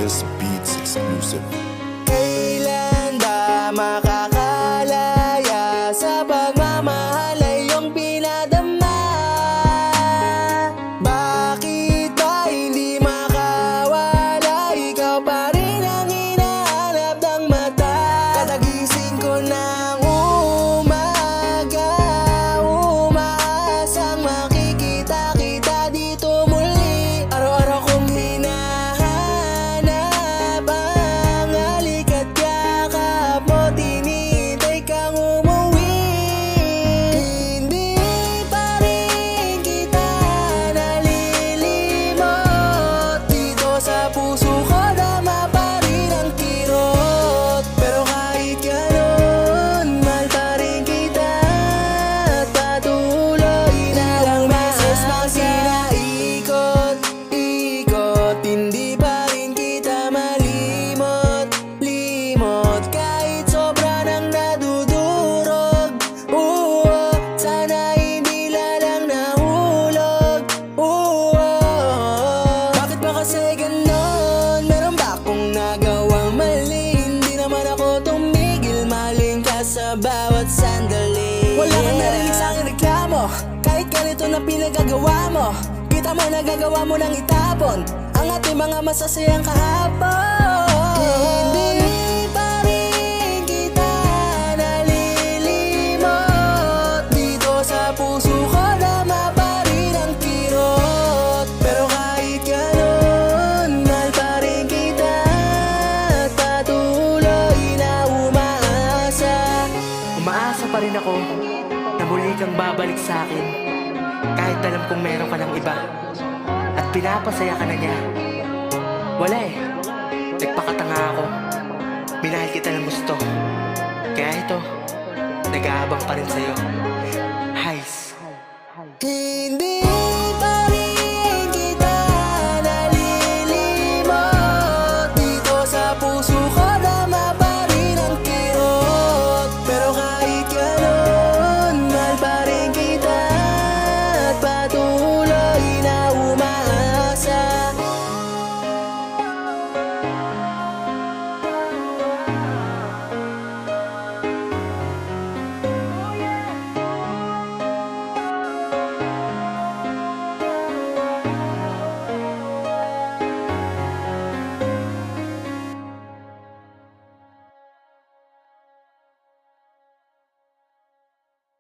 S Beats exclusive. Kailan ba makakalaya sa pagmamahal ay iyong pinadama? Bakit ba hindi makawala? Ikaw pa rin ang hinahanap ng mata. Katagising ko ng umaga, umaasang makikita kita dito muli. Araw-araw kong hinahanap ang halik at yakap mo. Tinihintay kang umuwi. Hindi pa rin kita nalilimot. Dito sa puso ko dama pa rin ang kirot. Pero kahit ganon, mahal pa rin kita at patuloy na lang beses mang sinaikot-ikot. Hindi pa rin kita malimot-limot kahit sobra nang nadudurog. Sana hindi lalang nahulog. Bakit ba kasi ganon? Meron ba akong nagawang mali? Hindi naman ako tumigil, mahalin ka sa bawat sandali. Wala kang narinig sa aking reklamo, kahit ganito na pinagagawa mo. Kita mo nagagawa mo nang itapon ang ating mga masasayang kahapon. Hindi pa rin kita nalilimot. Dito sa puso ko dama pa rin ang kirot. Pero kahit ganon, mahal pa rin kita at patuloy na umaasa. Umaasa pa rin ako na muli kang babalik sa akin. Kahit alam kong meron ka ng iba at pinapasaya ka na niya. Wala eh, nagpakatanga ako. Minahal kita ng gusto. Kaya ito, nag-aabang pa rin sa'yo.